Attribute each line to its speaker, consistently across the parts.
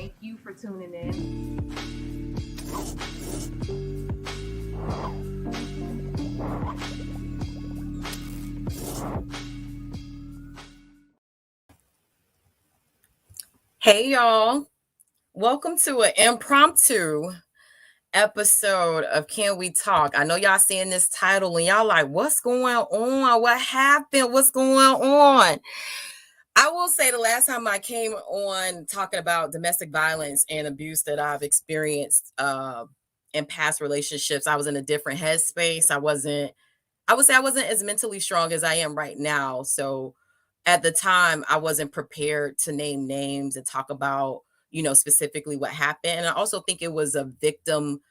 Speaker 1: Thank you for tuning in. Hey, y'all. Welcome to an impromptu episode of Can We Talk? I know y'all seeing this title and y'all like, what's going on? What happened? What's going on? I will say the last time I came on talking about domestic violence and abuse that I've experienced in past relationships, I was in a different headspace. I would say I wasn't as mentally strong as I am right now. So at the time, I wasn't prepared to name names and talk about, specifically what happened. And I also think it was a victim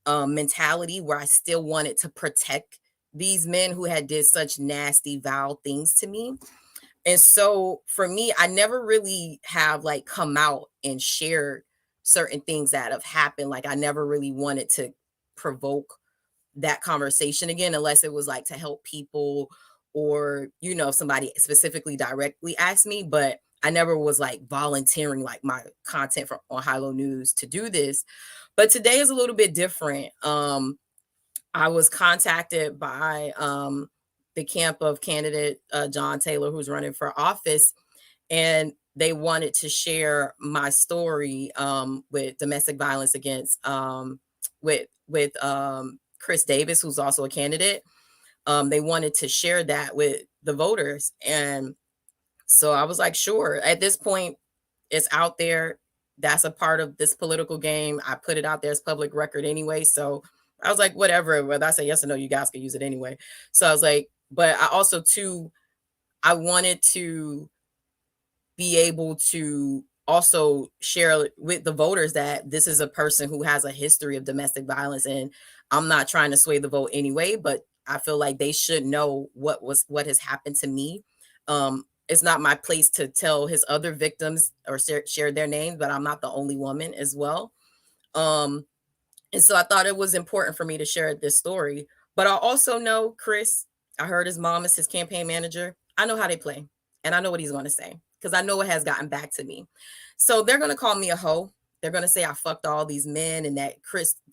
Speaker 1: mentality where I still wanted to protect these men who had did such nasty, vile things to me. And so for me, I never really have like come out and shared certain things that have happened. Like I never really wanted to provoke that conversation again, unless it was like to help people or, somebody specifically directly asked me. But I never was like volunteering like my content on High Low News to do this. But today is a little bit different. I was contacted by the camp of candidate John Taylor, who's running for office, and they wanted to share my story with domestic violence against with Chris Davis, who's also a candidate. They wanted to share that with the voters, and so I was like, sure. At this point, it's out there. That's a part of this political game. I put it out there as public record anyway, so I was like, whatever. Whether I say yes or no, you guys can use it anyway. So I was like, but I also too, I wanted to be able to also share with the voters that this is a person who has a history of domestic violence, and I'm not trying to sway the vote anyway, but I feel like they should know what has happened to me. It's not my place to tell his other victims or share their names, but I'm not the only woman as well. And so I thought it was important for me to share this story. But I also know Chris, I heard his mom is his campaign manager. I know how they play, and I know what he's going to say because I know it has gotten back to me. So they're going to call me a hoe. They're going to say I fucked all these men and that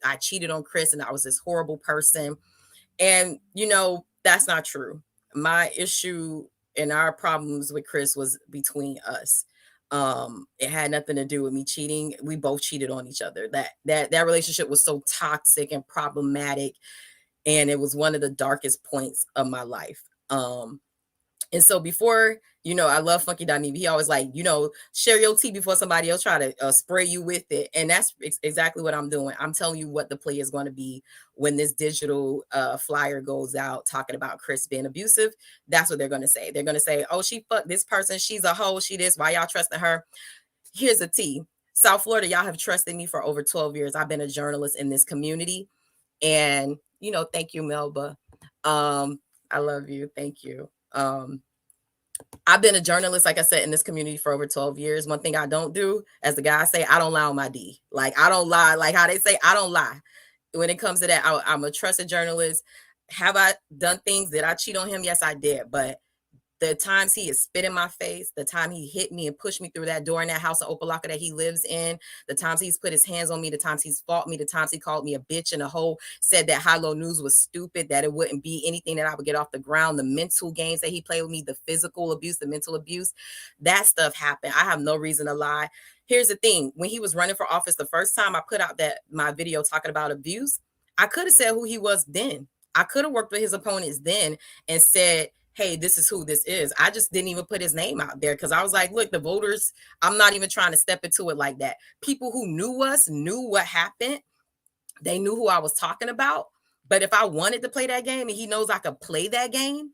Speaker 1: I cheated on Chris and I was this horrible person. And, that's not true. My issue and our problems with Chris was between us. It had nothing to do with me cheating. We both cheated on each other. That relationship was so toxic and problematic, and it was one of the darkest points of my life. And so before, I love Funky Donnie. He always like, share your tea before somebody else try to spray you with it. And that's exactly what I'm doing. I'm telling you what the play is going to be when this digital flyer goes out talking about Chris being abusive. That's what they're going to say. They're going to say, oh, she fucked this person. She's a hoe. She this. Why y'all trusting her? Here's the tea. South Florida, y'all have trusted me for over 12 years. I've been a journalist in this community. And, thank you, Melba. I love you. Thank you. I've been a journalist, like I said, in this community for over 12 years. One thing I don't do, as the guys say, I don't lie on my D. Like, I don't lie. Like how they say, I don't lie. When it comes to that, I'm a trusted journalist. Have I done things? Did I cheat on him? Yes, I did. But the times he has spit in my face, the time he hit me and pushed me through that door in that house in Opa-locka that he lives in, the times he's put his hands on me, the times he's fought me, the times he called me a bitch and a hoe, said that High Low News was stupid, that it wouldn't be anything that I would get off the ground, the mental games that he played with me, the physical abuse, the mental abuse, that stuff happened. I have no reason to lie. Here's the thing. When he was running for office the first time, I put out my video talking about abuse. I could have said who he was then. I could have worked with his opponents then and said, hey, this is who this is. I just didn't even put his name out there because I was like, look, the voters, I'm not even trying to step into it like that. People who knew us knew what happened. They knew who I was talking about. But if I wanted to play that game and he knows I could play that game,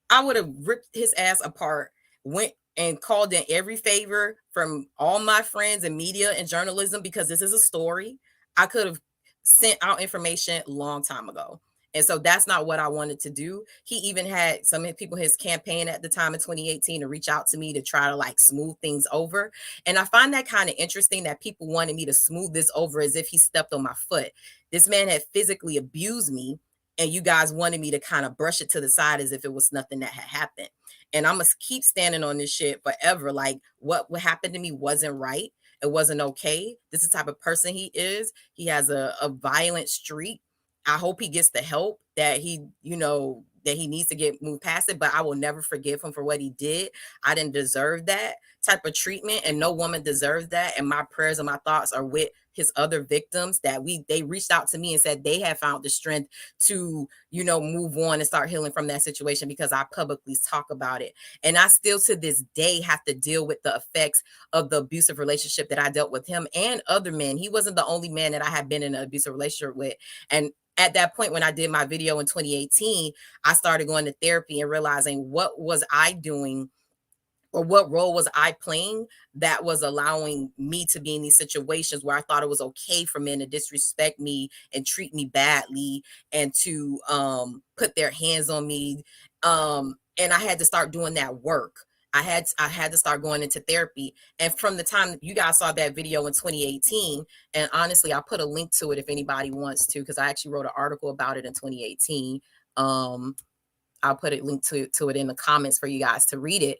Speaker 1: I would have ripped his ass apart, went and called in every favor from all my friends in media and journalism because this is a story. I could have sent out information a long time ago. And so that's not what I wanted to do. He even had some people, his campaign at the time in 2018, to reach out to me to try to like smooth things over. And I find that kind of interesting that people wanted me to smooth this over as if he stepped on my foot. This man had physically abused me, and you guys wanted me to kind of brush it to the side as if it was nothing that had happened. And I'm going to keep standing on this shit forever. Like what happened to me wasn't right. It wasn't okay. This is the type of person he is. He has a violent streak. I hope he gets the help that he, that he needs to get moved past it, but I will never forgive him for what he did. I didn't deserve that type of treatment, and no woman deserves that. And my prayers and my thoughts are with his other victims that they reached out to me and said they have found the strength to, move on and start healing from that situation because I publicly talk about it. And I still to this day have to deal with the effects of the abusive relationship that I dealt with him and other men. He wasn't the only man that I had been in an abusive relationship with. And at that point, when I did my video in 2018, I started going to therapy and realizing what was I doing, or what role was I playing that was allowing me to be in these situations where I thought it was okay for men to disrespect me and treat me badly and to put their hands on me. And I had to start doing that work. I had to start going into therapy. And from the time you guys saw that video in 2018, and honestly, I'll put a link to it if anybody wants to, because I actually wrote an article about it in 2018. I'll put a link to it in the comments for you guys to read it.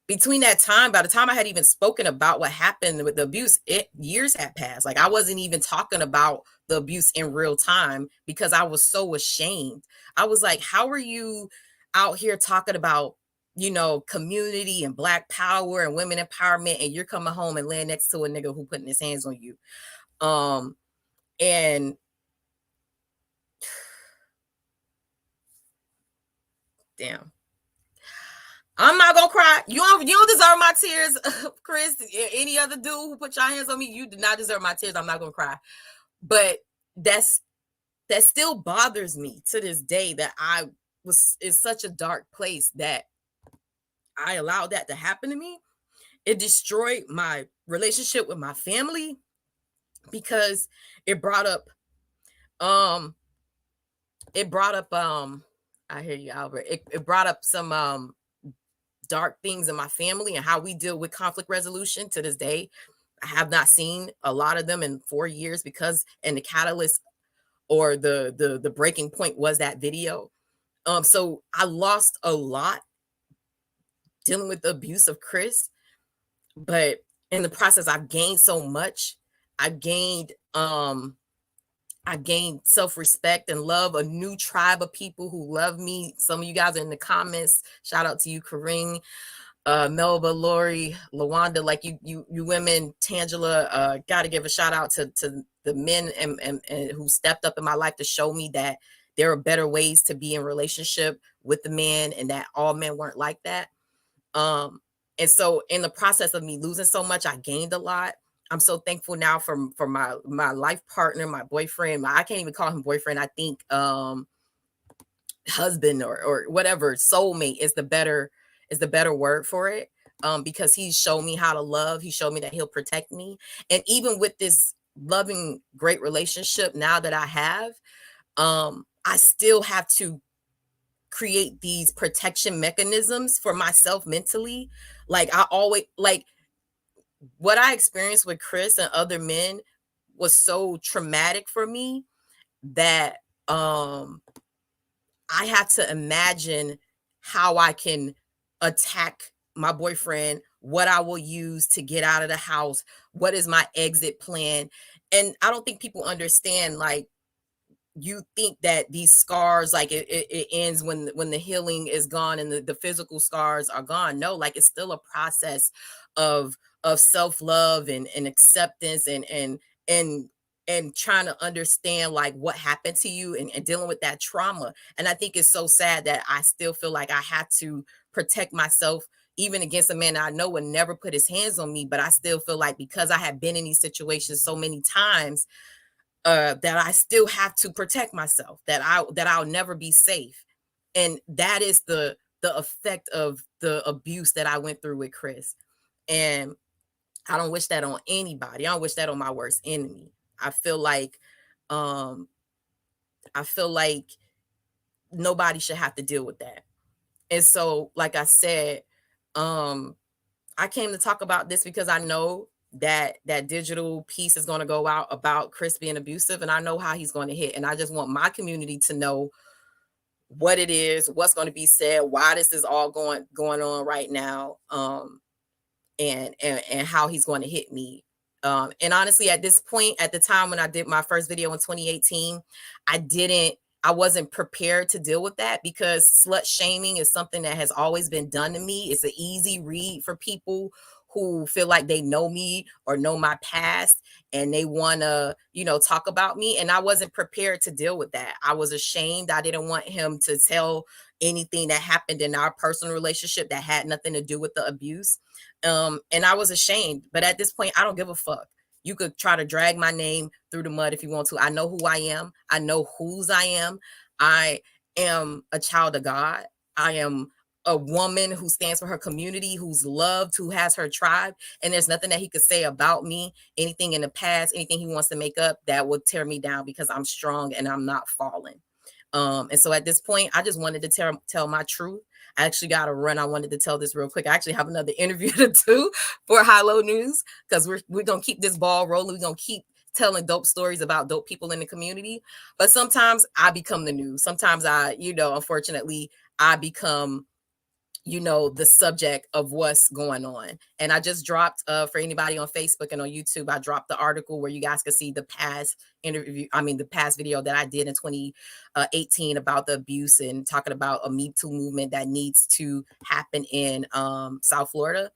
Speaker 1: Between that time, by the time I had even spoken about what happened with the abuse, years had passed. Like I wasn't even talking about the abuse in real time because I was so ashamed. I was like, how are you out here talking about, community and Black power and women empowerment, and you're coming home and laying next to a nigga who putting his hands on you? And damn. I'm not gonna cry. You don't deserve my tears, Chris. Any other dude who put your hands on me, you do not deserve my tears. I'm not gonna cry. But that still bothers me to this day, that I was in such a dark place that I allowed that to happen to me. It destroyed my relationship with my family because it brought up I hear you, Albert. It brought up some dark things in my family and how we deal with conflict resolution to this day. I have not seen a lot of them in 4 years and the catalyst or the breaking point was that video. So I lost a lot dealing with the abuse of Chris, but in the process I've gained so much. I've gained self-respect and love, a new tribe of people who love me. Some of you guys are in the comments. Shout out to you, Kareem, Melba, Lori, Lawanda, like you women, Tangela, got to give a shout out to the men and who stepped up in my life to show me that there are better ways to be in relationship with the man and that all men weren't like that. And so in the process of me losing so much, I gained a lot. I'm so thankful now for my life partner, my boyfriend. I can't even call him boyfriend. I think husband or whatever, soulmate is the better word for it. Because he showed me how to love. He showed me that he'll protect me. And even with this loving, great relationship now that I have, I still have to create these protection mechanisms for myself mentally. Like I always, like what I experienced with Chris and other men was so traumatic for me that I have to imagine how I can attack my boyfriend, what I will use to get out of the house, what is my exit plan. And I don't think people understand, like, you think that these scars, like it ends when the healing is gone and the physical scars are gone. No, like it's still a process of self-love and acceptance and trying to understand like what happened to you and dealing with that trauma. And I think it's so sad that I still feel like I have to protect myself even against a man that I know would never put his hands on me. But I still feel like because I have been in these situations so many times, that I still have to protect myself, that I'll never be safe. And that is the effect of the abuse that I went through with Chris. And I don't wish that on anybody. I don't wish that on my worst enemy. I feel like nobody should have to deal with that. And so, like I said, I came to talk about this because I know that digital piece is going to go out about Chris being abusive, and I know how he's going to hit. And I just want my community to know what it is, what's going to be said, why this is all going on right now. and how he's going to hit me. And honestly, at this point, at the time when I did my first video in 2018, I wasn't prepared to deal with that, because slut shaming is something that has always been done to me. It's an easy read for people who feel like they know me or know my past, and they want to, talk about me. And I wasn't prepared to deal with that. I was ashamed. I didn't want him to tell anything that happened in our personal relationship that had nothing to do with the abuse. And I was ashamed. But at this point, I don't give a fuck. You could try to drag my name through the mud if you want to. I know who I am. I know whose I am. I am a child of God. I am a woman who stands for her community, who's loved, who has her tribe. And there's nothing that he could say about me, anything in the past, anything he wants to make up, that would tear me down, because I'm strong and I'm not falling. And so at this point, I just wanted to tell my truth. I actually got to run. I wanted to tell this real quick. I actually have another interview to do for High Low News, because we're going to keep this ball rolling. We're going to keep telling dope stories about dope people in the community. But sometimes I become the news. Sometimes unfortunately, I become the subject of what's going on. And I just dropped, for anybody on Facebook and on YouTube, I dropped the article where you guys can see the past video that I did in 2018 about the abuse, and talking about a Me Too movement that needs to happen in South Florida.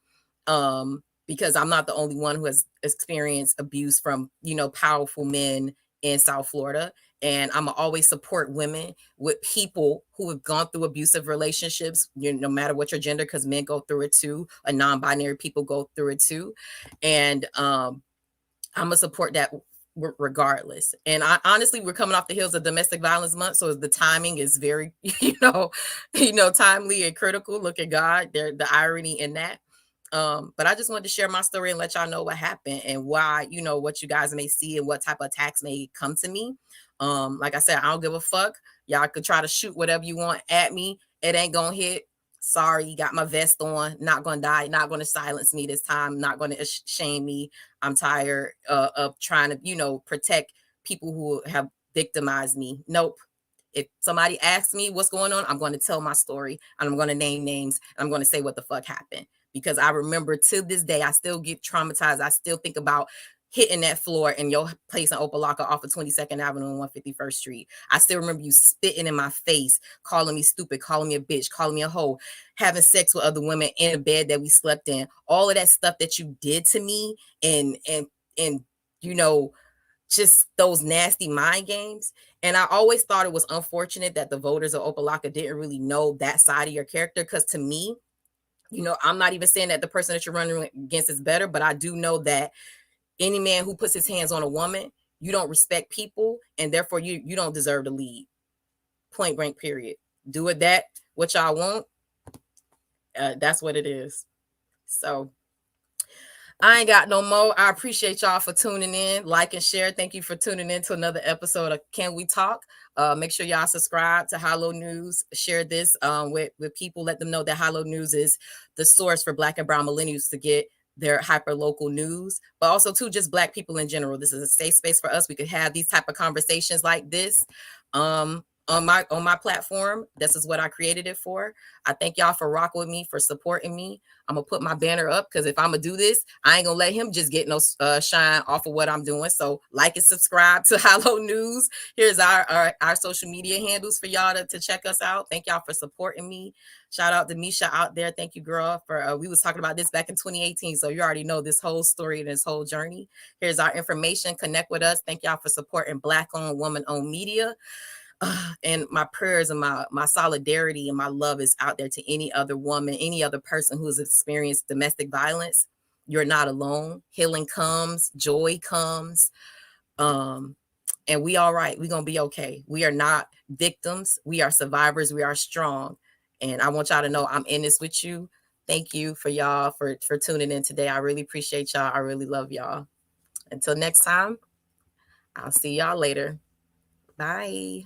Speaker 1: Because I'm not the only one who has experienced abuse from, powerful men in South Florida. And I'm gonna always support women with people who have gone through abusive relationships, no matter what your gender, because men go through it too. Non-binary people go through it too. And I'm gonna support that regardless. And honestly, we're coming off the heels of Domestic Violence Month, so the timing is very, timely and critical. Look at God, the irony in that. But I just wanted to share my story and let y'all know what happened, and why, what you guys may see and what type of attacks may come to me. Like I said, I don't give a fuck. Y'all could try to shoot whatever you want at me. It ain't gonna hit. Sorry, you got my vest on. Not gonna die. Not gonna silence me this time. Not gonna shame me. I'm tired of trying to, protect people who have victimized me. Nope. If somebody asks me what's going on, I'm going to tell my story, and I'm going to name names, and I'm going to say what the fuck happened. Because I remember to this day, I still get traumatized. I still think about hitting that floor in your place in Opa-locka off of 22nd Avenue and 151st Street. I still remember you spitting in my face, calling me stupid, calling me a bitch, calling me a hoe, having sex with other women in a bed that we slept in. All of that stuff that you did to me, and just those nasty mind games. And I always thought it was unfortunate that the voters of Opa-locka didn't really know that side of your character. Because to me, I'm not even saying that the person that you're running against is better, but I do know that any man who puts his hands on a woman, you don't respect people, and therefore you don't deserve to lead. Point blank, period. Do it what y'all want. That's what it is. So I ain't got no more. I appreciate y'all for tuning in. Like and share. Thank you for tuning in to another episode of Can We Talk? Make sure y'all subscribe to High Low News. Share this with people. Let them know that High Low News is the source for Black and Brown millennials to get their hyper local news, but also too just Black people in general. This is a safe space for us. We could have these type of conversations like this on my platform. This is what I created it for. I thank y'all for rocking with me, for supporting me. I'm gonna put my banner up, because if I'm gonna do this, I ain't gonna let him just get no shine off of what I'm doing. So like and subscribe to High Low News. Here's our social media handles for y'all to check us out. Thank y'all for supporting me. Shout out to Misha out there. Thank you, girl. For we was talking about this back in 2018, so you already know this whole story and this whole journey. Here's our information. Connect with us. Thank y'all for supporting Black-owned, woman-owned media. And my prayers and my solidarity and my love is out there to any other woman, any other person who has experienced domestic violence. You're not alone. Healing comes, joy comes. And we all right. We're gonna be okay. We are not victims. We are survivors. We are strong. And I want y'all to know I'm in this with you. Thank you for y'all for tuning in today. I really appreciate y'all. I really love y'all. Until next time, I'll see y'all later. Bye.